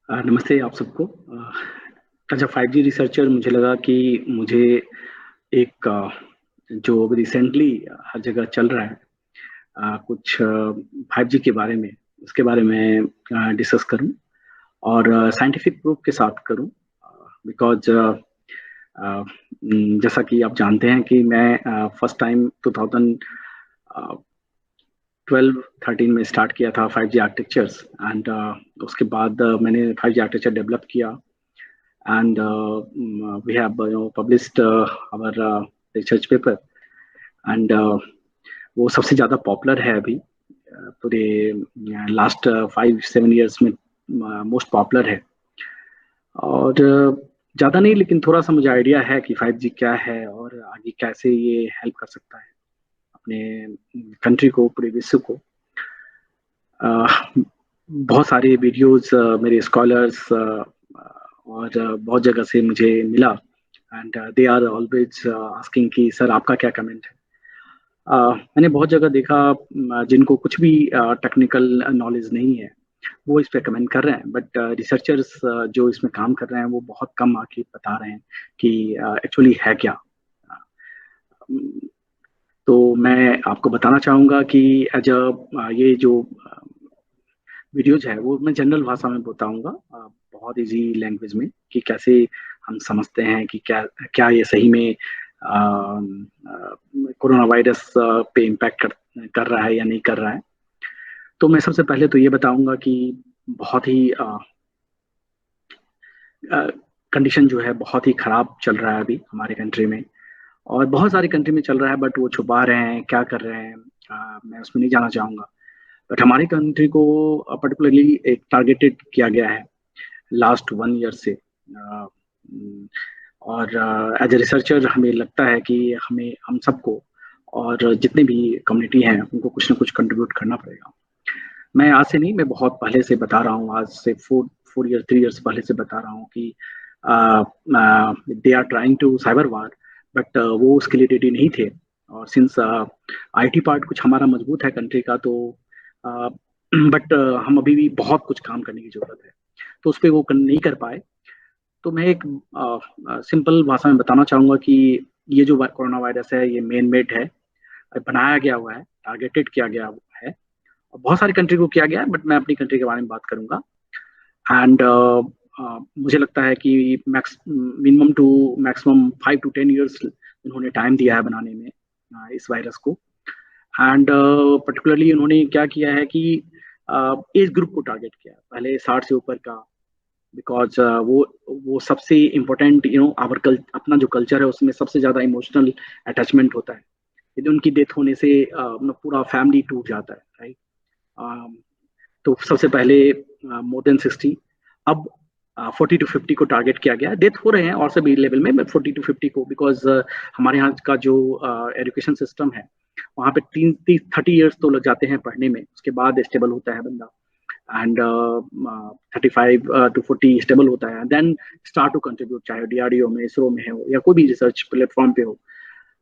नमस्ते आप सबको। एज अ 5G रिसर्चर मुझे लगा कि मुझे एक जो अभी रिसेंटली हर जगह चल रहा है, कुछ 5G के बारे में, उसके बारे में डिस्कस करूं और साइंटिफिक प्रूफ के साथ करूं। बिकॉज जैसा कि आप जानते हैं कि मैं फर्स्ट टाइम 2012-13 में स्टार्ट किया था 5G आर्किटेक्चर्स एंड उसके बाद मैंने 5G आर्किटेक्चर डेवलप किया and we have published our research paper and वो सबसे ज़्यादा पॉपुलर है अभी पूरे लास्ट 5-7 years में मोस्ट पॉपुलर है। और ज़्यादा नहीं, लेकिन थोड़ा सा मुझे आइडिया है कि 5G क्या है और आगे कैसे ये हेल्प कर सकता है अपने कंट्री को, पूरे विश्व को। बहुत सारे वीडियोस मेरे स्कॉलर्स और बहुत जगह से मुझे मिला and they are always asking कि सर आपका क्या कमेंट है। मैंने बहुत जगह देखा जिनको कुछ भी टेक्निकल नॉलेज नहीं है वो इस पे कमेंट कर रहे हैं, बट रिसर्चर्स जो इसमें काम कर रहे हैं वो बहुत कम आके बता रहे हैं कि एक्चुअली है क्या। तो मैं आपको बताना चाहूँगा कि एज ये जो वीडियोज है वो मैं जनरल भाषा में बताऊंगा, बहुत इजी लैंग्वेज में, कि कैसे हम समझते हैं कि क्या क्या ये सही में कोरोना वायरस पे इम्पैक्ट कर रहा है या नहीं कर रहा है। तो मैं सबसे पहले तो ये बताऊंगा कि बहुत ही कंडीशन जो है बहुत ही खराब चल रहा है अभी हमारे कंट्री में, और बहुत सारी कंट्री में चल रहा है, बट वो छुपा रहे हैं, क्या कर रहे हैं, मैं उसमें नहीं जाना चाहूंगा। बट हमारी कंट्री को पर्टिकुलरली एक टारगेटेड किया गया है लास्ट 1 year से। और एज ए रिसर्चर हमें लगता है कि हमें, हम सबको और जितने भी कम्युनिटी हैं उनको कुछ ना कुछ कंट्रीब्यूट करना पड़ेगा। मैं आज से नहीं, मैं बहुत पहले से बता रहा हूँ, आज से 4 years 3 years पहले से बता रहा हूँ कि they are trying to cyber war, but वो उसके लिए रेडी नहीं थे। और सिंस आईटी पार्ट कुछ हमारा मजबूत है कंट्री का, तो बट हम अभी भी बहुत कुछ काम करने की जरूरत है, तो उस पर वो नहीं कर पाए। तो मैं एक सिंपल भाषा में बताना चाहूंगा कि ये जो कोरोना वायरस है ये मेन मेड है, बनाया गया हुआ है, टारगेटेड किया गया है, और बहुत सारी कंट्री को किया गया है, बट मैं अपनी कंट्री के बारे में बात करूंगा। एंड मुझे लगता है कि minimum to maximum 5 to 10 years इन्होंने टाइम दिया है बनाने में इस वायरस को। एंड पर्टिकुलरली उन्होंने क्या किया है कि एज ग्रुप को टारगेट किया, पहले 60 से ऊपर का, बिकॉज वो सबसे इम्पोर्टेंट, आवर अपना जो कल्चर है उसमें सबसे ज्यादा इमोशनल अटैचमेंट होता है। यदि उनकी डेथ होने से पूरा फैमिली टूट जाता है, राइट। तो सबसे पहले more than 60, अब 40 to 50 को टारगेट किया गया। डेथ हो रहे हैं और सभी लेवल में, बट 40 to 50 को, बिकॉज हमारे यहाँ का जो एजुकेशन सिस्टम है वहाँ पे 30 years तो लग जाते हैं पढ़ने में, उसके बाद स्टेबल होता है बंदा। एंड 35 to 40 स्टेबल होता है, देन स्टार्ट टू कंट्रीब्यूट, चाहे डीआरडीओ में, इसरो में हो या कोई भी रिसर्च प्लेटफॉर्म पे हो,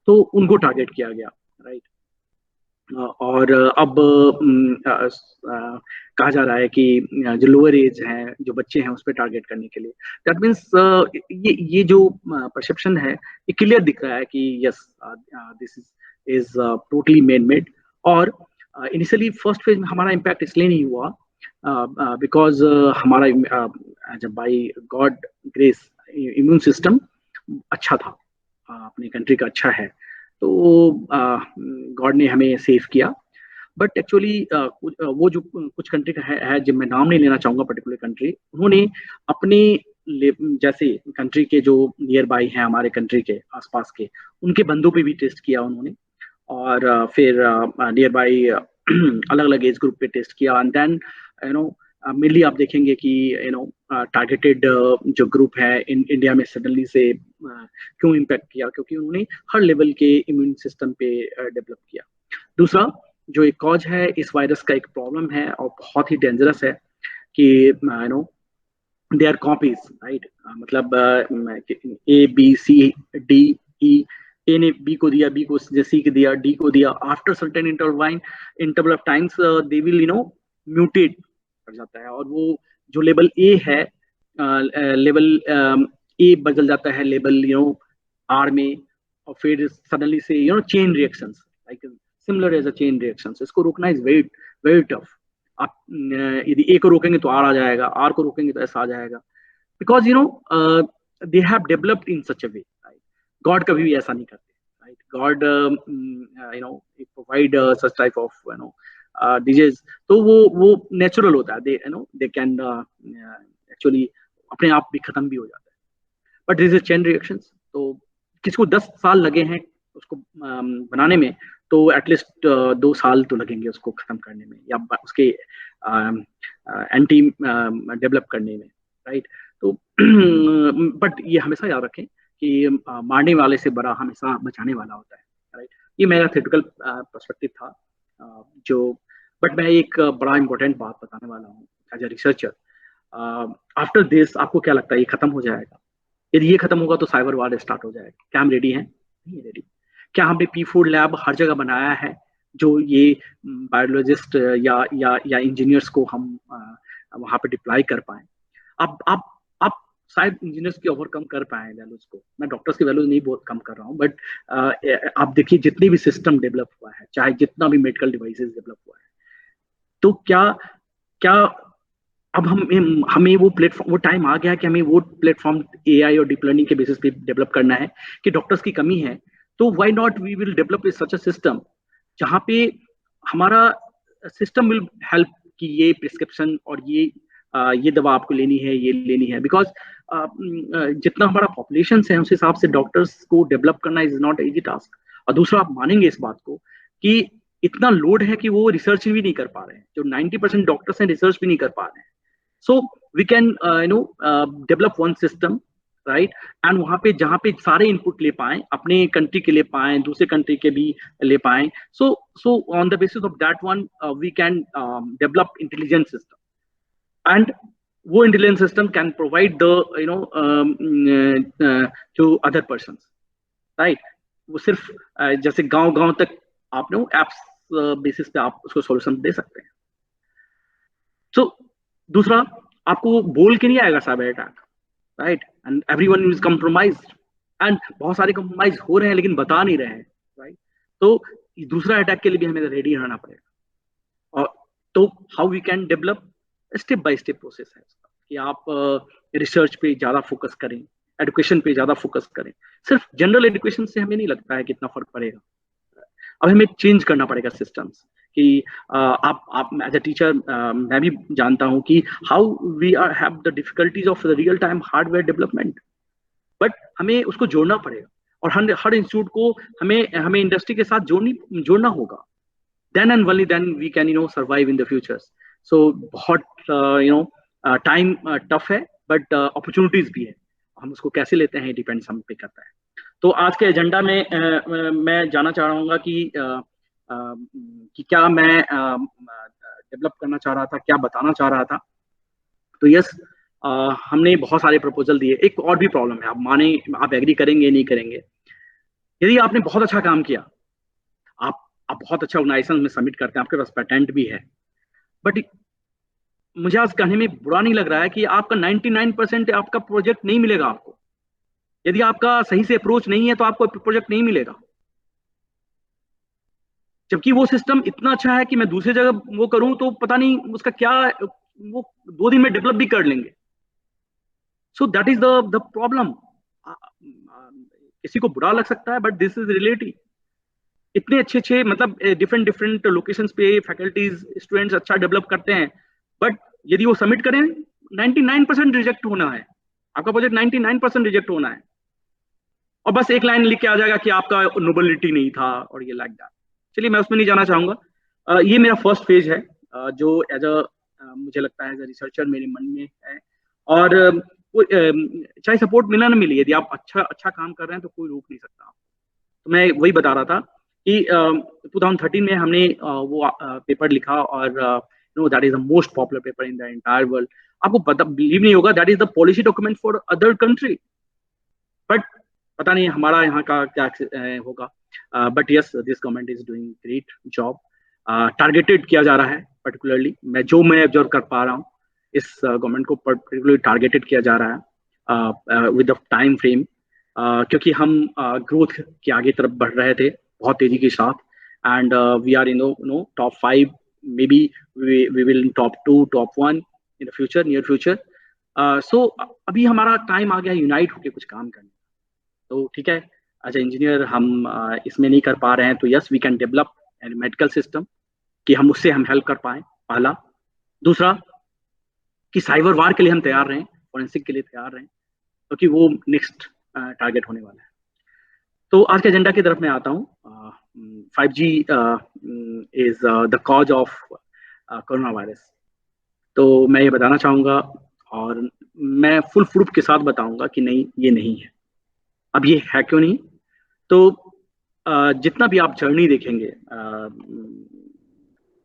तो उनको टारगेट किया गया, राइट। और अब कहा जा रहा है कि जो लोअर एज हैं, जो बच्चे हैं, उस पर टारगेट करने के लिए। दैट मीन्स ये जो परसेप्शन है ये क्लियर दिख रहा है कि yes, this is totally man made. और इनिशियली फर्स्ट फेज में हमारा इम्पैक्ट इसलिए नहीं हुआ बिकॉज हमारा जब by God grace immune system अच्छा था, अपनी कंट्री का अच्छा है, तो गॉड ने हमें सेव किया। बट एक्चुअली वो जो कुछ कंट्री का है जब मैं नाम नहीं लेना चाहूंगा पर्टिकुलर कंट्री, उन्होंने अपने जैसे कंट्री के जो नियर बाई हैं, हमारे कंट्री के आसपास के, उनके बंदों पे भी टेस्ट किया उन्होंने। और फिर नियर बाई अलग अलग एज ग्रुप पे टेस्ट किया, एंड देन नो मेनली आप देखेंगे कि टारगेटेड जो ग्रुप है इंडिया में सडनली से क्यों इम्पैक्ट किया, क्योंकि उन्होंने हर लेवल के इम्यून सिस्टम पे डेवलप किया। दूसरा जो एक कॉज है इस वायरस का, एक प्रॉब्लम है और बहुत ही डेंजरस है, कि दे आर कॉपीज, राइट। मतलब A B C D E, ए ने बी को दिया, बी को सी को दिया, डी को दिया, after certain interval of times they will mutate कर जाता है, और वो जो लेवल ए है, लेवल ए बदल जाता है लेवल आर में, और फिर सडनली से chain reactions like similar as a chain reactions, इसको रोकना इज वेरी वेरी टफ। आप यदि ए को रोकेंगे तो आर आ जाएगा, आर को रोकेंगे तो एस आ जाएगा, because they have developed in such a way. God कभी भी ऐसा नहीं करते, right? God provide such type of disease, तो वो नेचुरल होता है, दे कैन एक्चुअली अपने आप भी खत्म भी हो जाता है। But this is chain reactions, तो किसको 10 साल लगे हैं उसको बनाने में, तो एटलीस्ट 2 साल तो लगेंगे उसको खत्म करने में, या उसके एंटी डेवलप करने में, राइट? तो बट ये हमेशा याद रखें कि मारने वाले से बड़ा हमेशा बचाने वाला होता है, राइट? ये मेरा थ्योरेटिकल पर्सपेक्टिव था, जो बट मैं एक बड़ा इंपॉर्टेंट बात बताने वाला हूँ as a researcher. After this आपको क्या लगता है ये खत्म हो जाएगा? यदि ये खत्म होगा तो साइबर वार स्टार्ट हो जाएगा। क्या हम रेडी हैं? नहीं रेडी। क्या हमने P4 लैब हर जगह बनाया है जो ये बायोलॉजिस्ट या इंजीनियर्स को हम वहां पे डिप्लॉय कर पाए? आप शायद इंजीनियर्स की ओवरकम कर पाए वैल्यूज को, मैं डॉक्टर्स की वैल्यूज नहीं बहुत कम कर रहा हूँ, बट आप देखिए जितने भी सिस्टम डेवलप हुआ है, चाहे जितना भी मेडिकल डिवाइसेस डेवलप हुआ है, तो क्या क्या अब हमें वो प्लेटफॉर्म, वो टाइम आ गया कि हमें वो प्लेटफॉर्म AI और डीप लर्निंग के बेसिस पे डेवलप करना है कि डॉक्टर्स की कमी है, तो why not we will develop such a system जहाँ पे हमारा सिस्टम विल हेल्प कि ये प्रिस्क्रिप्शन और ये दवा आपको लेनी है, ये लेनी है, बिकॉज जितना हमारा पॉपुलेशन है उस हिसाब से डॉक्टर्स को डेवलप करना इज नॉट इजी टास्क। और दूसरा, आप मानेंगे इस बात को कि इतना लोड है कि वो रिसर्च भी नहीं कर पा रहे हैं, जो 90% डॉक्टर्स हैं रिसर्च भी नहीं कर पा रहे हैं। So we can develop one system, right? And वहाँ पे जहाँ पे सारे इनपुट ले पाएं, अपने कंट्री के ले पाएं, दूसरे कंट्री के भी ले पाएं, so on the basis of that one we can develop intelligent system, and वो intelligent system can provide the to other persons, right? वो सिर्फ जैसे गांव तक आप एप्स बेसिस पे आप उसको सॉल्यूशन दे सकते हैं। So दूसरा, आपको बोल के नहीं आएगा cyber attack, right? And everyone is compromised, and बहुत सारे कंप्रोमाइज हो रहे हैं लेकिन बता नहीं रहे हैं, राइट? तो दूसरा अटैक के लिए भी हमें रेडी रहना पड़ेगा। और तो how we can develop, step by step process है कि आप रिसर्च पे ज्यादा फोकस करें, एजुकेशन पे ज्यादा फोकस करें। सिर्फ जनरल एजुकेशन से हमें नहीं लगता है कितना फर्क पड़ेगा, अब हमें चेंज करना पड़ेगा सिस्टम्स कि आप एज अ टीचर मैं भी जानता हूं कि how we are have the difficulties of the real time hardware development, but हमें उसको जोड़ना पड़ेगा और हर इंस्टीट्यूट को हमें इंडस्ट्री के साथ जोड़ना होगा। Then and only then we can survive in the future. So बहुत टाइम टफ है, बट अपॉर्चुनिटीज भी है, हम उसको कैसे लेते हैं डिपेंड्स हम पे करता है। तो आज के एजेंडा में मैं जानना चाह रहा हूँ कि क्या मैं डेवलप करना चाह रहा था, क्या बताना चाह रहा था। तो यस, हमने बहुत सारे प्रपोजल दिए। एक और भी प्रॉब्लम है, आप एग्री करेंगे नहीं करेंगे, यदि आपने बहुत अच्छा काम किया, आप बहुत अच्छा ऑर्गेनाइजेशन में सबमिट करते हैं, आपके पास पेटेंट भी है, बट मुझे आज कहने में बुरा नहीं लग रहा है कि आपका 99% आपका प्रोजेक्ट नहीं मिलेगा आपको। यदि आपका सही से अप्रोच नहीं है तो आपको प्रोजेक्ट नहीं मिलेगा, जबकि वो सिस्टम इतना अच्छा है कि मैं दूसरी जगह वो करूं तो पता नहीं उसका क्या, वो 2 दिन में डेवलप भी कर लेंगे। So that is the problem. किसी को बुरा लग सकता है, बट दिस इज रियलिटी। इतने अच्छे मतलब डिफरेंट लोकेशंस पे फैकल्टीज स्टूडेंट्स अच्छा डेवलप करते हैं, बट यदि वो सबमिट करें 99% रिजेक्ट होना है, आपका प्रोजेक्ट 99% रिजेक्ट होना है, और बस एक लाइन लिख के आ जाएगा कि आपका नोबिलिटी नहीं था और ये लाइक दैट। चलिए, मैं उसमें नहीं जाना चाहूंगा। ये मेरा फर्स्ट फेज है, जो एज अ मुझे लगता है एज अ रिसर्चर मेरे मन में है, और चाहे सपोर्ट मिला ना मिले, यदि आप अच्छा काम कर रहे हैं तो कोई रोक नहीं सकता। तो मैं वही बता रहा था कि 2013 में हमने वो पेपर लिखा, और that is the most popular paper in the entire world. आपको पता, बिलीव नहीं होगा, that is the policy document for other country, but पता नहीं हमारा यहाँ का क्या होगा। But yes, this government is doing great job. Targeted किया जा रहा है, पर्टिकुलरली मैं ऑब्जर्व कर पा रहा हूँ इस गवर्नमेंट को पर्टिकुलरली टारगेटेड किया जा रहा है विद द टाइम फ्रेम, क्योंकि हम ग्रोथ के आगे तरफ बढ़ रहे थे बहुत तेजी के साथ, and we are no top 5, maybe we will top 2, top 1 in the future, near future. So अभी हमारा टाइम आ गया यूनाइट होकर कुछ काम करने। तो ठीक है, एज ए इंजीनियर हम इसमें नहीं कर पा रहे हैं, तो yes we can develop an medical system कि हम उससे हम हेल्प कर पाए, पहला। दूसरा कि साइबर वार के लिए हम तैयार रहें, फॉरेंसिक के लिए तैयार रहें, क्योंकि वो नेक्स्ट टारगेट होने वाला है। तो आज के एजेंडा की तरफ मैं आता हूँ। 5G is the cause of corona virus. तो मैं ये बताना चाहूँगा, और मैं फुल प्रूफ के साथ बताऊंगा कि नहीं, ये नहीं है। अब ये है क्यों नहीं? तो जितना भी आप जर्नी देखेंगे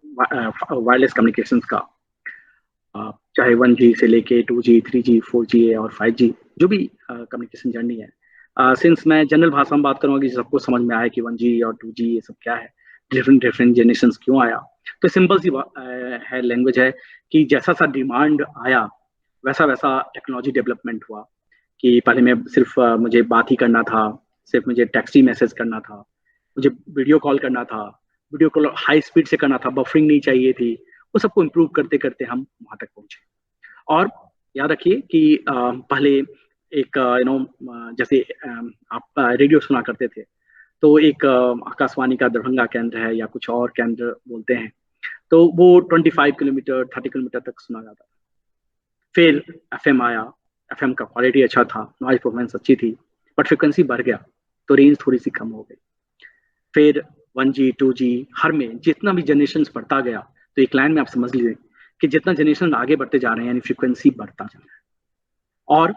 वायरलेस कम्युनिकेशंस का, चाहे 1G से लेके 2G, 3G, 4G और 5G, जो भी कम्युनिकेशन जर्नी है, सिंस मैं जनरल भाषा में बात करूंगा कि सबको समझ में आए कि 1G और 2G ये सब क्या है, डिफरेंट डिफरेंट जनरेशन क्यों आया। तो सिंपल सी है, लैंग्वेज है कि जैसा सा डिमांड आया वैसा वैसा टेक्नोलॉजी डेवलपमेंट हुआ। कि पहले मैं सिर्फ मुझे बात ही करना था, सिर्फ मुझे टेक्स्ट ही मैसेज करना था, मुझे वीडियो कॉल करना था, वीडियो कॉल हाई स्पीड से करना था, बफरिंग नहीं चाहिए थी। वो सबको इम्प्रूव करते करते हम वहां तक पहुंचे। और याद रखिए कि पहले एक जैसे आप रेडियो सुना करते थे, तो एक आकाशवाणी का दरभंगा केंद्र है या कुछ और केंद्र बोलते हैं, तो वो 25 किलोमीटर 30 किलोमीटर तक सुना जाता था। फिर FM आया, FM का क्वालिटी अच्छा था, नॉइज परफॉर्मेंस अच्छी थी, बट फ्रिक्वेंसी बढ़ गया तो रेंज थोड़ी सी कम हो गई। फिर 1G 2G हर में जितना भी जनरेशन बढ़ता गया, तो एक लाइन में आप समझ लीजिए कि जितना जनरेशन आगे बढ़ते जा रहे हैं यानी फ्रीक्वेंसी बढ़ता जा रहा है। और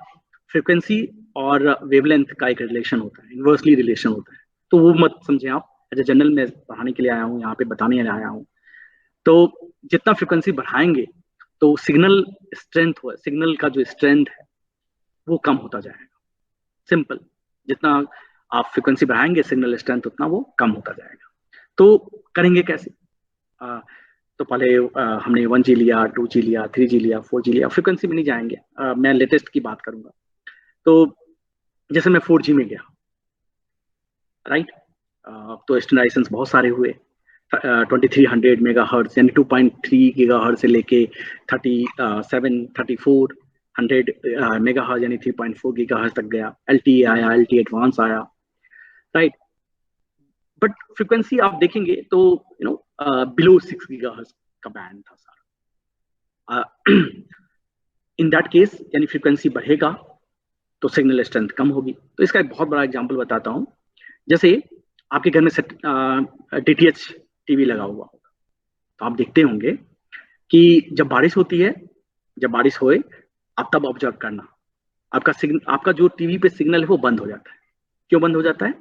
फ्रीक्वेंसी और वेवलेंथ का एक रिलेशन होता है, इन्वर्सली रिलेशन होता है। तो वो मत समझे आप, एज ए जनरल में पढ़ाने के लिए आया हूँ, यहाँ पे बताने आया हूँ। तो जितना फ्रीक्वेंसी बढ़ाएंगे तो सिग्नल स्ट्रेंथ हो, सिग्नल का जो स्ट्रेंथ है वो कम होता जाएगा। सिंपल, जितना आप फ्रीक्वेंसी बढ़ाएंगे सिग्नल स्ट्रेंथ उतना वो कम होता जाएगा। तो करेंगे कैसे? तो पहले हमने 1G लिया, 2G लिया, 3G लिया, 4G लिया, फ्रीक्वेंसी में नहीं जाएंगे, मैं लेटेस्ट की बात करूंगा। तो जैसे मैं 4G में गया, राइट, तो स्टैंडर्डाइजेशंस बहुत सारे हुए। 2300 मेगा हर्ट्ज यानी 2.3 गीगा हर्ट्ज से लेके 37 3400 मेगा हर्ट्ज यानी 3.4 गीगा हर्ट्ज तक गया। LTE आया, LTE एडवांस आया, राइट। बट फ्रीक्वेंसी आप देखेंगे तो बिलो 6 गीगा हर्ट्ज का बैंड था सारा। इन दैट केस यानी फ्रीक्वेंसी बढ़ेगा तो सिग्नल स्ट्रेंथ कम होगी। तो इसका एक बहुत बड़ा एग्जांपल बताता हूँ। जैसे आपके घर में DTH टीवी लगा हुआ होगा, तो आप देखते होंगे कि जब बारिश होती है, जब बारिश होए आप तब ऑब्जर्व करना, आपका जो टीवी पे सिग्नल है वो बंद हो जाता है। क्यों बंद हो जाता है?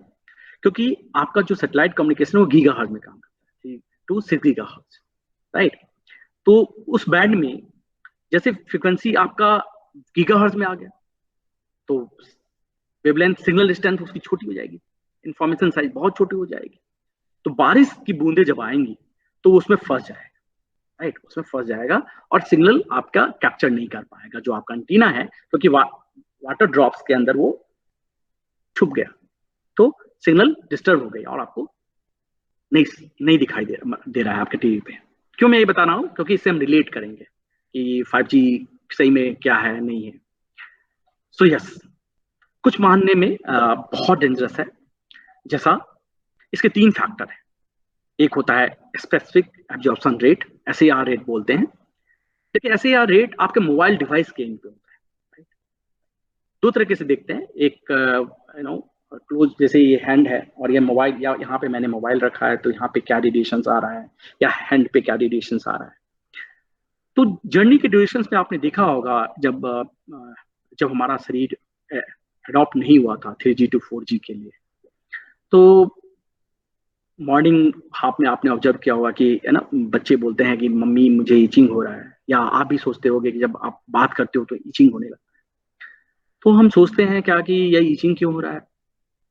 क्योंकि आपका जो सैटेलाइट कम्युनिकेशन है वो गीगा हर्ट्ज में काम करता है, 2 6 गीगा हर्ट्ज, राइट। तो उस बैंड में जैसे फ्रीक्वेंसी आपका गीगा हर्ट्ज में आ गया तो वेवलेंथ, सिग्नल डिस्टेंस उसकी छोटी हो जाएगी, इंफॉर्मेशन साइज बहुत छोटी हो जाएगी। तो बारिश की बूंदें जब आएंगी तो उसमें फंस जाएगा, राइट, उसमें फंस जाएगा और सिग्नल आपका कैप्चर नहीं कर पाएगा जो आपका एंटीना है, क्योंकि वाटर ड्रॉप्स के अंदर वो छुप गया, तो सिग्नल डिस्टर्ब हो गई और आपको नहीं दिखाई दे रहा है आपके टीवी पे। क्यों मैं ये बता रहा हूँ? क्योंकि इससे हम रिलेट करेंगे कि 5G सही में क्या है, नहीं है। सो यस, कुछ मानने में बहुत डेंजरस है। जैसा इसके 3 फैक्टर है। एक होता है specific absorption rate, SAR rate बोलते हैं। देखिए SAR रेट आपके मोबाइल डिवाइस के पे होता है। दो तरीके से देखते हैं, एक क्लोज, जैसे ये हैंड है और ये मोबाइल, या यहाँ पे मैंने मोबाइल रखा है तो यहाँ पे क्या रेडिएशन आ रहा है, या हैंड पे क्या रेडिएशन आ रहा है। तो जर्नी के ड्यूरेशन में आपने देखा होगा जब हमारा शरीर अडॉप्ट नहीं हुआ था 3G to 4G के लिए, तो मॉर्निंग हाफ में आपने ऑब्जर्व किया होगा कि है ना, बच्चे बोलते हैं कि मम्मी मुझे इचिंग हो रहा है, या आप भी सोचते होगे कि जब आप बात करते हो तो इचिंग होने लगता है। तो हम सोचते हैं क्या कि यह इचिंग क्यों हो रहा है,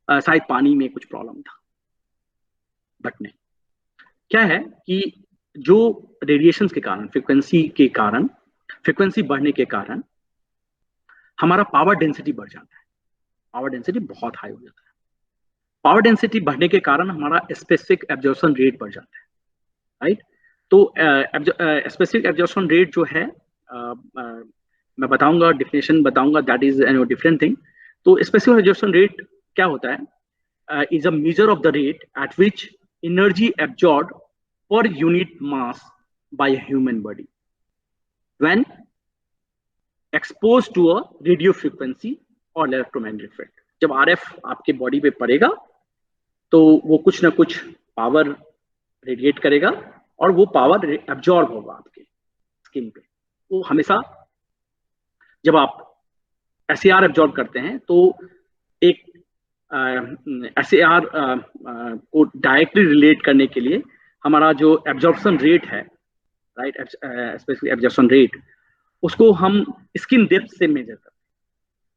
शायद पानी में कुछ प्रॉब्लम था। बट नहीं, क्या है कि जो रेडिएशन के कारण, फ्रिक्वेंसी के कारण फ्रीक्वेंसी बढ़ने के कारण हमारा पावर डेंसिटी बढ़ जाता है, पावर डेंसिटी बहुत हाई हो जाता है। पावर डेंसिटी बढ़ने के कारण हमारा स्पेसिफिक एब्जॉर्प्शन रेट बढ़ जाता है, राइट। तो स्पेसिफिक एब्जॉर्प्शन रेट जो है मैं बताऊंगा, डेफिनेशन बताऊंगा, दैट इज डिफरेंट थिंग। तो स्पेसिफिक एब्जॉर्प्शन रेट क्या होता है? Is a measure of the rate at which energy absorb per unit mass by human body when expose to a radio frequency और इलेक्ट्रोमैग्नेटिक फील्ड। जब RF आपके body पे पड़ेगा तो वो कुछ ना कुछ पावर रेडिएट करेगा और वो पावर एब्जॉर्ब होगा आपके स्किन पे। वो हमेशा जब आप एसएआर एब्जॉर्ब करते हैं तो एक एसएआर को डायरेक्टली रिलेट करने के लिए हमारा जो एब्जॉर्प्शन रेट है, राइट, स्पेशली एब्जॉर्प्शन रेट, उसको हम स्किन डेप्थ से मेजर करते हैं।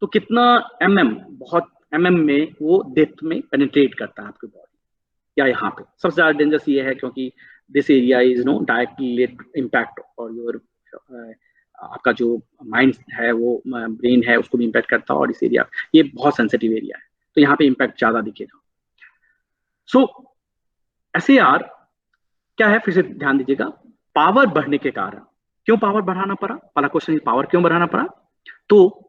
तो कितना बहुत में वो डेप्थ में पेनिट्रेट करता है आपकी बॉडी या यहाँ पे। सबसे ज्यादा डेंजरस ये है क्योंकि this area is no directly impact और योर आपका जो माइंड है, वो ब्रेन है, उसको भी इम्पैक्ट करता है, और इस एरिया ये बहुत सेंसिटिव एरिया है, तो यहाँ पे इम्पैक्ट ज्यादा दिखेगा। सो एसएआर क्या है, फिर से ध्यान दीजिएगा। पावर बढ़ने के कारण, क्यों पावर बढ़ाना पड़ा, पहला क्वेश्चन, पावर क्यों बढ़ाना पड़ा? तो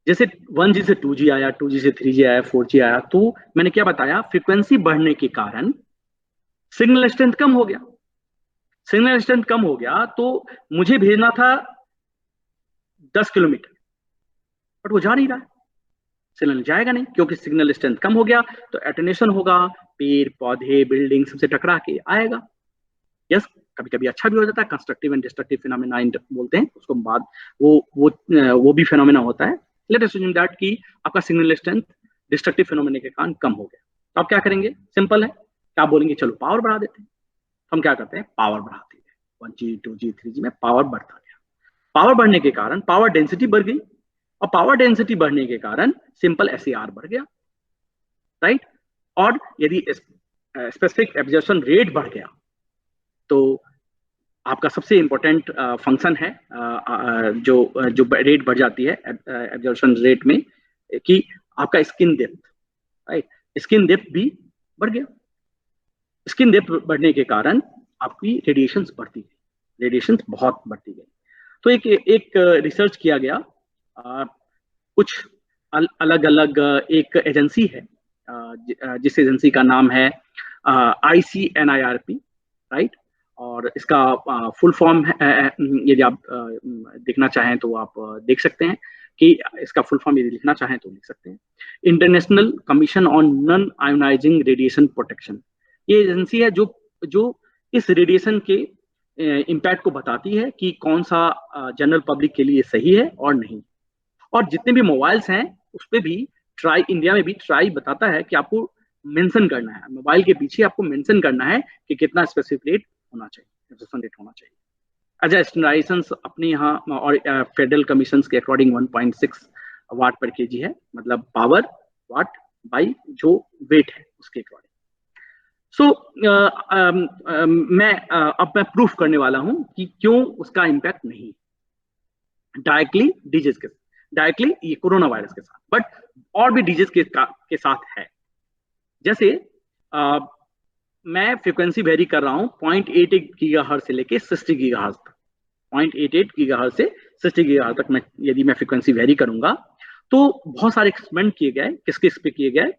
जैसे 1G से 2G आया, 2G से 3G आया, 4G आया, तो मैंने क्या बताया, फ्रीक्वेंसी बढ़ने के कारण सिग्नल स्ट्रेंथ कम हो गया। सिग्नल स्ट्रेंथ कम हो गया तो मुझे भेजना था 10 किलोमीटर, बट वो जा नहीं रहा है, सिग्नल जाएगा नहीं क्योंकि सिग्नल स्ट्रेंथ कम हो गया। तो एटेन्यूएशन होगा, पेड़ पौधे बिल्डिंग सबसे टकरा के आएगा। यस, कभी कभी अच्छा भी हो जाता है, कंस्ट्रक्टिव एंड डिस्ट्रक्टिव फिनोमेना बोलते हैं उसको, बाद वो भी फिनोमेना होता है। लेट अस अज्यूम दैट कि आपका सिग्नल स्ट्रेंथ डिस्ट्रक्टिव फिनोमेना के कारण कम हो गया, तो आप क्या करेंगे? सिंपल है, क्या बोलेंगे, चलो पावर बढ़ा देते हैं। हम क्या करते हैं, पावर बढ़ाते हैं। 1G 2G 3G में पावर बढ़ता गया। पावर बढ़ने के कारण पावर डेंसिटी बढ़ गई, और पावर डेंसिटी बढ़ने के कारण सिंपल एसएआर बढ़ गया, राइट। और यदि स्पेसिफिक एब्जॉर्प्शन रेट बढ़ गया तो आपका सबसे इंपॉर्टेंट फंक्शन है जो जो रेट बढ़ जाती है एब्जॉर्प्शन रेट में, कि आपका skin depth, right, skin depth भी बढ़ गया। स्किन डेप्थ बढ़ने के कारण आपकी रेडिएशन बढ़ती गई, रेडिएशन बहुत बढ़ती गई। तो एक रिसर्च किया गया, कुछ अलग अलग एक एजेंसी है, जिस एजेंसी का नाम है ICNIRP, राइट। और इसका फुल फॉर्म है, यदि आप देखना चाहें तो आप देख सकते हैं कि इसका फुल फॉर्म यदि लिखना चाहें तो लिख सकते हैं, international commission on non ionizing radiation protection. ये एजेंसी है जो इस रेडिएशन के इम्पैक्ट को बताती है कि कौन सा जनरल पब्लिक के लिए सही है और नहीं। और जितने भी मोबाइल्स हैं उस पर भी ट्राई, इंडिया में भी ट्राई बताता है कि आपको मेंशन करना है, मोबाइल के पीछे आपको मेंशन करना है कि कितना स्पेसिफिक रेट होना चाहिए, रेट होना चाहिए। अच्छा, स्टैंडर्डाइजेशंस अपने यहाँ और फेडरल कमीशन के अकॉर्डिंग 1.6 वाट पर केजी है, मतलब पावर वाट बाई जो वेट है उसके अकॉर्डिंग। सो अब मैं प्रूफ करने वाला हूं कि क्यों उसका इम्पैक्ट नहीं डायरेक्टली डिजीज के, डायरेक्टली ये कोरोना वायरस के साथ, बट और भी डिजीज के साथ है। जैसे मैं फ्रीक्वेंसी वेरी कर रहा हूं 0.88 गीगाहर्ट्ज से लेके 60 गीगाहर्ट्ज तक, 0.88 गीगाहर्ट्ज से 60 गीगाहर्ट्ज तक मैं यदि मैं फ्रीक्वेंसी वेरी करूंगा तो बहुत सारे एक्सपेरिमेंट किए गए, किस किस पे किए गए।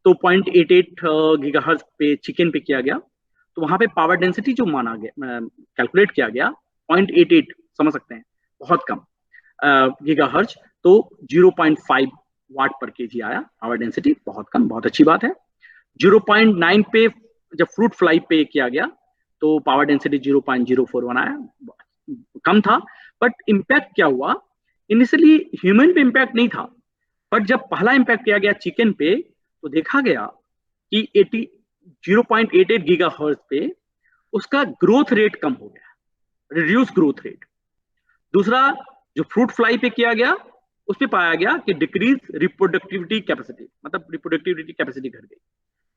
तो 0.88 गीगाहर्ट्ज पे चिकन पे किया गया, तो वहां पे पावर डेंसिटी जो माना गया, कैलकुलेट किया गया 0.88, समझ सकते हैं बहुत कम गीगाहर्ट्ज, तो 0.5 वाट पर केजी आया पावर डेंसिटी, बहुत कम, बहुत अच्छी बात है। 0.9 पे जब फ्रूट फ्लाई पे किया गया तो पावर डेंसिटी 0.041 आया, कम था। बट इम्पैक्ट क्या हुआ, इनिशियली ह्यूमन पे इम्पैक्ट नहीं था, बट जब पहला इम्पैक्ट किया गया चिकन पे तो देखा गया कि 0.88 गीगाहर्ट्ज पे उसका ग्रोथ रेट कम हो गया, रिड्यूस ग्रोथ रेट। दूसरा, जो फ्रूट फ्लाई पे किया गया उस पे पाया गया कि डिक्रीज रिप्रोडक्टिविटी कैपेसिटी, मतलब रिप्रोडक्टिविटी कैपेसिटी घट गई।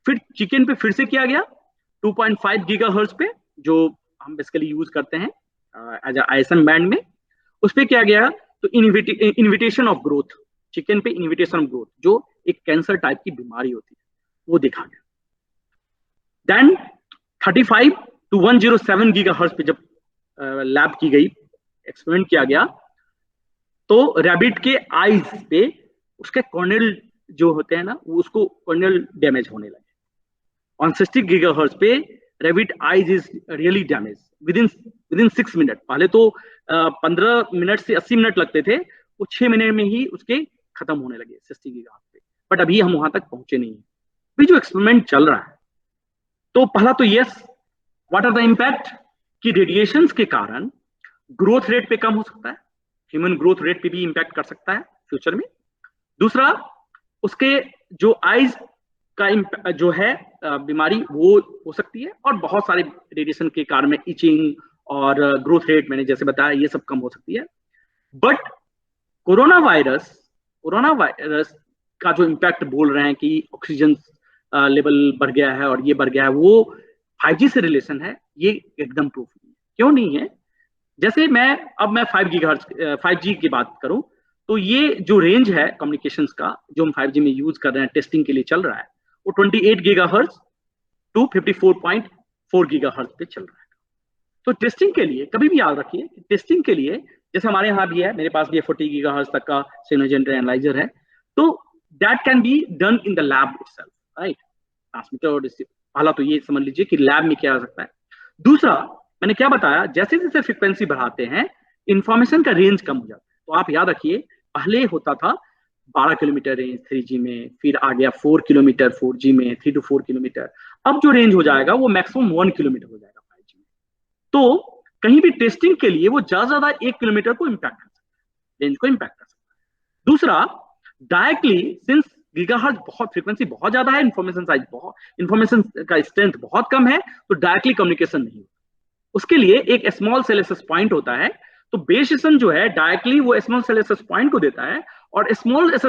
फिर चिकन पे फिर से किया गया 2.5 गीगाहर्ट्ज पे, जो हम बेसिकली यूज करते हैं एज ISM बैंड में, उस पर क्या गया, तो इनविटेशन ऑफ ग्रोथ, चिकन पे इनविटेशन ऑफ ग्रोथ, जो एक कैंसर टाइप की बीमारी होती है, वो देखा गया। देन 35 to 107 गीगाहर्ट्ज पे जब लैब की गई, एक्सपेरिमेंट किया गया, तो रैबिट के आईज पे उसके कॉर्नियल जो होते हैं ना, वो उसको कॉर्नियल डैमेज होने लगे। ऑन 60 गीगाहर्ट्ज पे rabbit eyes is really damage within 6 minute. पहले तो 15 मिनट से 80 मिनट लगते थे, वो 6 मिनट में ही उसके खत्म होने लगे 60 गीगाहर्ट्ज पे। बट अभी हम वहां तक पहुंचे नहीं है। अभी जो एक्सपेरिमेंट चल रहा है, तो पहला तो yes, what are the impact, कि रेडिएशंस के कारण ग्रोथ रेट पे कम हो सकता है, ह्यूमन ग्रोथ रेट पे भी इंपैक्ट कर सकता है फ्यूचर में। दूसरा, उसके जो आईज का जो है बीमारी वो हो सकती है, और बहुत सारे रेडिएशन के कारण में इचिंग और ग्रोथ रेट मैंने जैसे बताया ये सब कम हो सकती है। बट कोरोना वायरस का जो इम्पैक्ट बोल रहे हैं कि ऑक्सीजन लेवल बढ़ गया है और ये बढ़ गया है, वो 5G से रिलेशन है, ये एकदम प्रूफ नहीं है। क्यों नहीं है? जैसे मैं 5G की बात करूं, तो ये जो रेंज है कम्युनिकेशंस का जो हम 5G में यूज कर रहे हैं, टेस्टिंग के लिए चल रहा है, वो 28 गीगाहर्ट्ज टू 54.4 गीगाहर्ट्ज पे चल रहा है। तो टेस्टिंग के लिए कभी भी याद रखिए, टेस्टिंग के लिए जैसे हमारे यहाँ भी है, मेरे पास भी 40 गीगाहर्ट्ज तक का सिग्नल जनरेटर एनालाइजर है, तो that can be done in the lab itself, right. Transmitter और पहला तो ये समझ लीजिए कि लैब में क्या हो सकता है। दूसरा, मैंने क्या बताया, जैसे जैसे फ्रीक्वेंसी बढ़ाते हैं इंफॉर्मेशन का रेंज कम हो जाता है। तो आप याद रखिए, पहले होता था 12 किलोमीटर रेंज 3G में, फिर आ गया 4 किलोमीटर 4G में, 3 to 4 किलोमीटर। अब जो रेंज हो जाएगा वो मैक्सिमम 1 किलोमीटर हो जाएगा 5G में। तो कहीं भी टेस्टिंग के लिए वो ज्यादा 1 किलोमीटर को इम्पैक्ट कर सकता है, रेंज को इम्पैक्ट कर सकता है। दूसरा, डायरेक्टली सिंस गीगाहर्ट्ज बहुत फ्रीक्वेंसी बहुत ज्यादा है, इंफॉर्मेशन का स्ट्रेंथ बहुत कम है, तो डायरेक्टली कम्युनिकेशन नहीं होता। उसके लिए एक स्मॉल सेल एक्सेस पॉइंट होता है, तो बेस स्टेशन जो है डायरेक्टली वो स्मॉल सेल एक्सेस पॉइंट को देता है, और स्मॉल सेल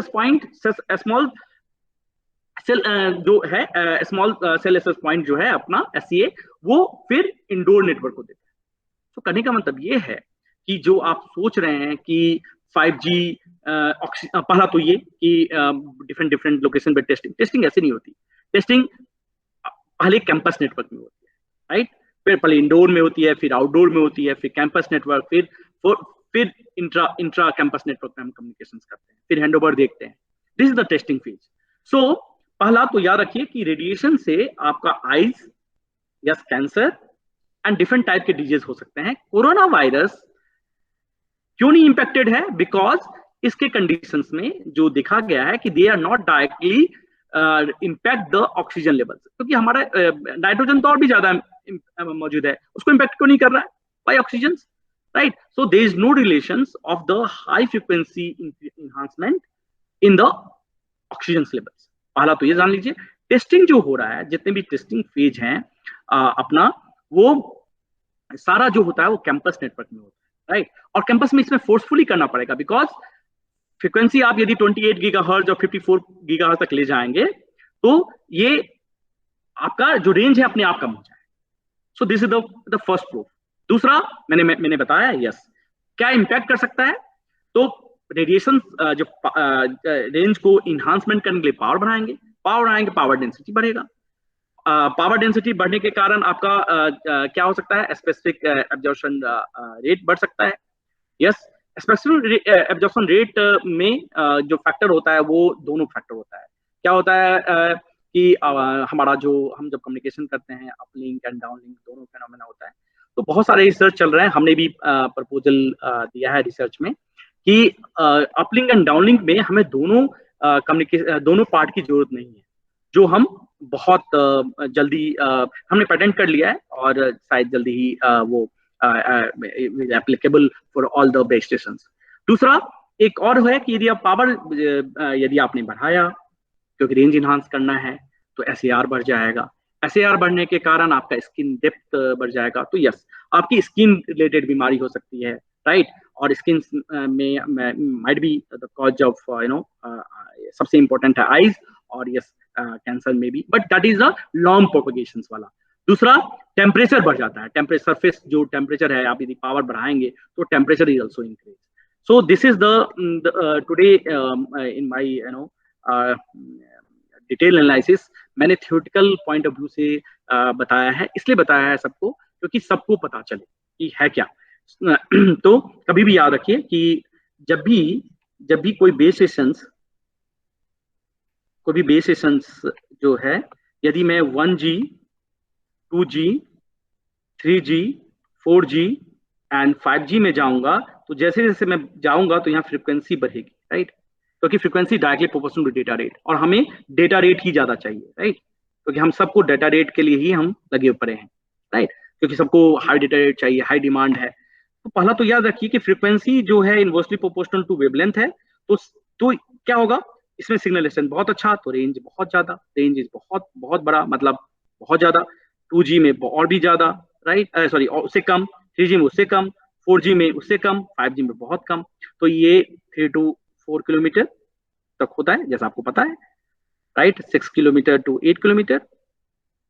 एक्सेस पॉइंट जो है अपना SCA, वो फिर इंडोर नेटवर्क को देता है। तो कहने का मतलब ये है कि जो आप सोच रहे हैं कि 5G, पहला तो ये कि डिफरेंट लोकेशन पे टेस्टिंग ऐसे नहीं होती। टेस्टिंग पहले कैंपस नेटवर्क में होती है, राइट, फिर पहले इंडोर में होती है, फिर आउटडोर में होती है, फिर कैंपस नेटवर्क, फिर इंट्रा कैंपस नेटवर्क में हम कम्युनिकेशन करते हैं, फिर हैंडओवर देखते हैं। This is the testing phase. So पहला तो याद रखिए कि रेडिएशन से आपका आईज या कैंसर एंड डिफरेंट टाइप के डिजीज हो सकते हैं। कोरोना वायरस क्यों नहीं इंपैक्टेड है? बिकॉज इसके कंडीशंस में जो देखा गया है कि they are not directly impact the oxygen levels, क्योंकि हमारा नाइट्रोजन तो और भी ज्यादा मौजूद है, उसको इम्पैक्ट क्यों नहीं कर रहा है? By oxygen, right. So there is no relations of the high frequency enhancement in the oxygen levels. पहला तो ये जान लीजिए। टेस्टिंग जो हो रहा है, जितने भी टेस्टिंग फेज हैं अपना, वो सारा जो होता है वो कैंपस नेटवर्क में होता है, राइट। और कैंपस में इसमें फोर्सफुली करना पड़ेगा, बिकॉज फ्रीक्वेंसी आप यदि 28 गीगाहर्ट्ज और 54 गीगाहर्ट्ज तक ले जाएंगे, तो ये आपका जो रेंज है अपने आप कम हो जाए। So this is the first proof. दूसरा, मैंने बताया, यस, क्या इंपैक्ट कर सकता है? तो रेडिएशन जो रेंज को इन्हांसमेंट करने के लिए पावर बढ़ाएंगे, पावर डेंसिटी बढ़ेगा। पावर डेंसिटी बढ़ने के कारण आपका क्या हो सकता है? स्पेसिफिक एब्जॉर्प्शन रेट बढ़ सकता है। यस, स्पेसिफिक एब्जॉर्प्शन रेट में जो फैक्टर होता है वो दोनों फैक्टर होता है। क्या होता है कि हमारा जो हम जब कम्युनिकेशन करते हैं, अपलिंक एंड डाउनलिंक दोनों फेनोमेना होता है। तो बहुत सारे रिसर्च चल रहे हैं, हमने भी प्रपोजल दिया है रिसर्च में कि अपलिंक एंड डाउनलिंक में हमें दोनों पार्ट की जरूरत नहीं है, जो हम बहुत जल्दी हमने पेटेंट कर लिया है, और शायद जल्दी ही वो applicable for all the base stations. दूसरा एक और है कि यदि आप पावर यदि आपने बढ़ाया, क्योंकि रेंज इनहांस करना है, तो SAR बढ़ जाएगा। SAR बढ़ने के कारण आपका स्किन डेप्थ बढ़ जाएगा। तो यस, आपकी स्किन रिलेटेड बीमारी हो सकती है, राइट। और स्किन में might be the cause of सबसे इंपॉर्टेंट है आईज, और यस कैंसर में भी, but that is the long propagation वाला। दूसरा, टेम्परेचर बढ़ जाता है। सरफेस जो टेम्परेचर है, आप यदि पावर बढ़ाएंगे तो temperature is also increase. So this is the today in my detail analysis मैंने थियोरेटिकल पॉइंट ऑफ व्यू से बताया है, इसलिए बताया है सबको क्योंकि सबको पता चले कि है क्या। तो कभी भी याद रखिए कि जब भी कोई बेस स्टेशंस जो है, यदि मैं 1G 2G 3G 4G and 5G में जाऊंगा, तो जैसे जैसे मैं जाऊंगा तो यहाँ फ्रीक्वेंसी बढ़ेगी, राइट, क्योंकि frequency directly proportional to data rate, और हमें डेटा रेट ही ज्यादा चाहिए, राइट, क्योंकि हम सबको डेटा रेट के लिए ही हम लगे पड़े हैं, राइट, क्योंकि सबको हाई डेटा रेट चाहिए, हाई डिमांड है। तो पहला तो याद रखिए कि फ्रीक्वेंसी जो है इनवर्सली प्रोपोर्शनल टू वेवलेंथ है, तो क्या होगा, इसमें सिग्नल एक्सटेंशन बहुत अच्छा, तो रेंज बहुत ज्यादा, रेंज इज बहुत बहुत बड़ा, मतलब बहुत ज्यादा। 2G में और भी ज्यादा, राइट, सॉरी उससे कम, 3G में उससे कम, 4G में उससे कम, 5G में बहुत कम। तो ये 3 to 4 किलोमीटर तक होता है, जैसा आपको पता है, राइट, 6 किलोमीटर to 8 किलोमीटर,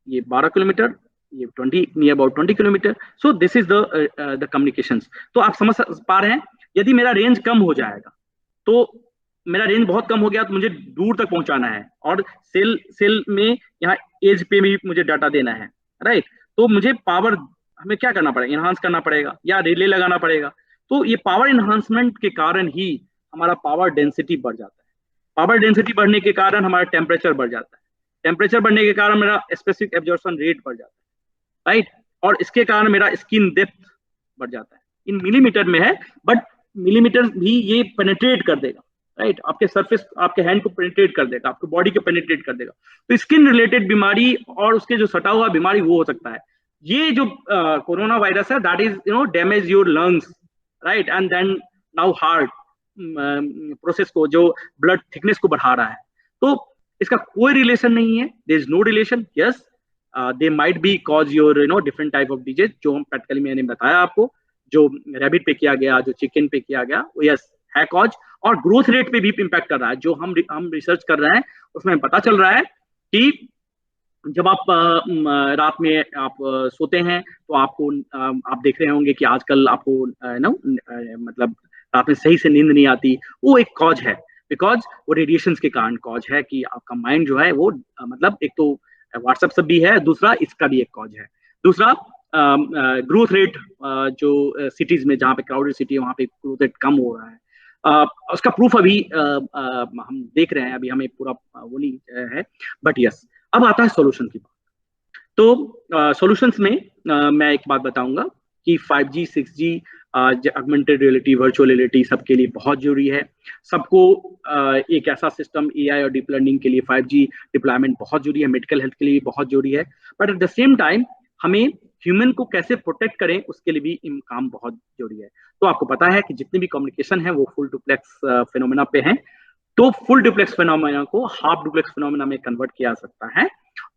ये 12 किलोमीटर, ये 20 near about 20 kilometre. So this is the communications. तो आप समझ पा रहे हैं, यदि मेरा रेंज कम हो जाएगा, तो मेरा रेंज बहुत कम हो गया तो मुझे दूर तक पहुंचाना है, और सेल में यहाँ एज पे भी मुझे डाटा देना है, राइट, तो मुझे पावर हमें क्या करना पड़ेगा, इनहांस करना पड़ेगा या रिले लगाना पड़ेगा। तो ये पावर इनहांसमेंट के कारण ही हमारा पावर डेंसिटी बढ़ जाता है, पावर डेंसिटी बढ़ने के कारण हमारा टेम्परेचर बढ़ जाता है, टेम्परेचर बढ़ने के कारण मेरा स्पेसिफिक एब्जॉर्प्शन रेट बढ़ जाता है, राइट, और इसके कारण मेरा स्किन डेप्थ बढ़ जाता है। इन मिलीमीटर में है, बट मिलीमीटर भी ये पेनिट्रेट कर देगा, राइट, आपके सरफेस, आपके हैंड को पेनिट्रेट कर देगा, आपके बॉडी को पेनिट्रेट कर देगा। तो स्किन रिलेटेड बीमारी और उसके जो सटा हुआ बीमारी वो हो सकता है। ये जो कोरोना वायरस है, that is damage your lungs, right, and then now heart process को, जो ब्लड थिकनेस को बढ़ा रहा है। तो इसका कोई रिलेशन नहीं है, there is no relation. Yes, they might be cause your different type of disease, जो हम प्रैक्टिकली मैंने बताया आपको, जो रैबिट पे किया गया, जो चिकन पे किया गया, वो यस है कॉज, और ग्रोथ रेट पे भी इम्पैक्ट कर रहा है। जो हम रिसर्च कर रहे हैं उसमें पता चल रहा है कि जब आप रात में आप सोते हैं, तो आपको आप देख रहे होंगे कि आजकल आपको मतलब रात में सही से नींद नहीं आती, वो एक कॉज है, बिकॉज वो रेडिएशन के कारण कॉज है कि आपका माइंड जो है वो मतलब एक तो व्हाट्सएप सब भी है, दूसरा इसका भी एक कॉज है। दूसरा ग्रोथ रेट, जो सिटीज में जहाँ पे क्राउडेड सिटी है वहाँ पे ग्रोथ रेट कम हो रहा है। उसका प्रूफ अभी हम देख रहे हैं, अभी हमें पूरा वो नहीं है, बट यस। अब आता है सॉल्यूशन की बात। तो सॉल्यूशंस में मैं एक बात बताऊंगा कि 5G 6G augmented reality, virtual reality सबके लिए बहुत जरूरी है। सबको एक ऐसा सिस्टम AI और डीप लर्निंग के लिए 5G डिप्लॉयमेंट बहुत जरूरी है, मेडिकल हेल्थ के लिए बहुत जरूरी है, but at the same time हमें ह्यूमन को कैसे प्रोटेक्ट करें उसके लिए भी काम बहुत जरूरी है। तो आपको पता है कि जितने भी कम्युनिकेशन है वो फुल डुप्लेक्स फिनोमेना पे हैं, तो फुल डुप्लेक्स फिनोमेना को हाफ डुप्लेक्स फिनोमेना में कन्वर्ट किया जा सकता है,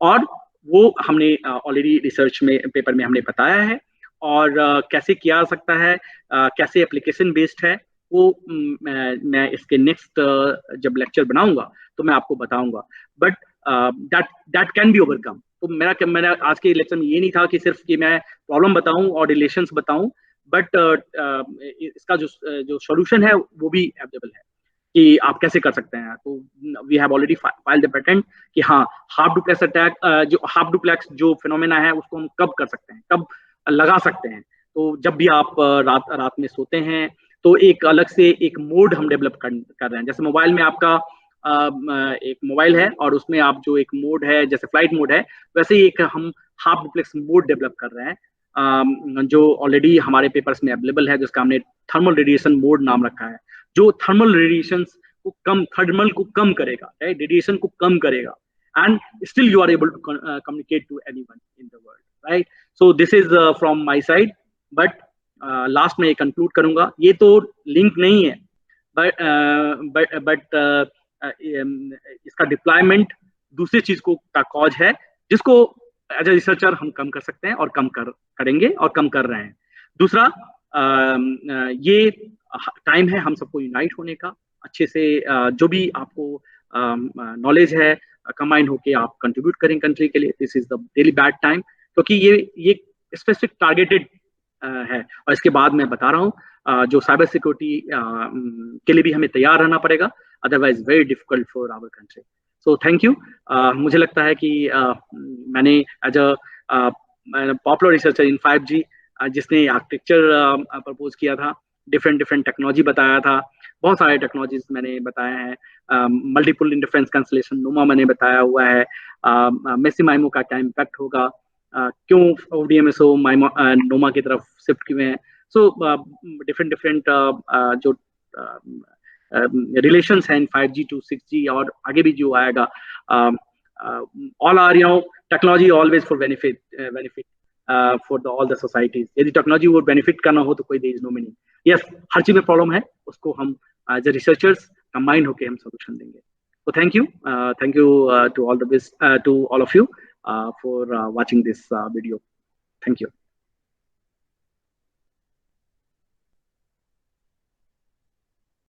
और वो हमने ऑलरेडी रिसर्च में पेपर में हमने बताया है। और कैसे किया जा सकता है, कैसे एप्लीकेशन बेस्ड है, वो मैं इसके नेक्स्ट जब लेक्चर बनाऊंगा तो मैं आपको बताऊंगा, but that can be overcome. तो मेरा आज के लेक्चर में ये नहीं था कि सिर्फ कि मैं प्रॉब्लम बताऊं और रिलेशंस बताऊं, बट इसका जो सॉल्यूशन है वो भी अवेलेबल है कि आप कैसे कर सकते हैं। तो we have already filed the patent कि हाँ, हाफ डुप्लेक्स अटैक, जो हाफ डुप्लेक्स जो फिनोमेना है उसको हम कब कर सकते हैं, कब लगा सकते हैं। तो जब भी आप रात में सोते हैं, तो एक अलग से एक मोड हम डेवलप कर रहे हैं। जैसे मोबाइल में आपका एक मोबाइल है और उसमें आप जो एक मोड है, जैसे फ्लाइट मोड है, वैसे ही एक हम हाफ डुप्लेक्स मोड डेवलप कर रहे हैं, जो ऑलरेडी हमारे पेपर्स में अवेलेबल है, जिसका हमने थर्मल रेडिएशन मोड नाम रखा है, जो थर्मल रेडिएशन को कम करेगा, रेडिएशन को कम करेगा, and still you are able to communicate to anyone in the world, right? So this is from my side, but last में conclude करूंगा। ये तो लिंक नहीं है, but इसका डिप्लॉयमेंट दूसरी चीज को का कॉज है, जिसको एज ए रिसर्चर हम कम कर सकते हैं और करेंगे और कम कर रहे हैं। दूसरा, ये टाइम है हम सबको यूनाइट होने का, अच्छे से जो भी आपको नॉलेज है कंबाइन होके आप कंट्रीब्यूट करें कंट्री के लिए। This is the really bad time, क्योंकि ये स्पेसिफिक टारगेटेड है। और इसके बाद मैं बता रहा हूँ जो साइबर सिक्योरिटी के लिए भी हमें तैयार रहना पड़ेगा, otherwise very difficult for our country. So thank you. मुझे लगता है कि मैंने as a popular researcher in 5G जिसने आर्किटेक्चर प्रपोज किया था, डिफरेंट डिफरेंट टेक्नोलॉजी बताया था, बहुत सारे टेक्नोलॉजीज मैंने बताया है, मल्टीपल इंटरफेरेंस कैंसलेशन नोमा मैंने बताया हुआ है, मेसी माइमो का क्या इम्पैक्ट होगा, क्यों ODMSO नोमा की तरफ शिफ्ट किए हैं। सो डिफरेंट डिफरेंट जो रिलेशंस हैं 5G to 6G और आगे भी जो आएगा, all are technology always for benefit for the all the societies. यदि टेक्नोलॉजी वो बेनिफिट करना हो तो कोई there is no meaning. Yes, हर चीज में प्रॉब्लम है, उसको हम एज ए रिसर्चर्स कंबाइन होकर हम सोल्यूशन देंगे। तो thank you to all the best to all of you for watching this video. Thank you.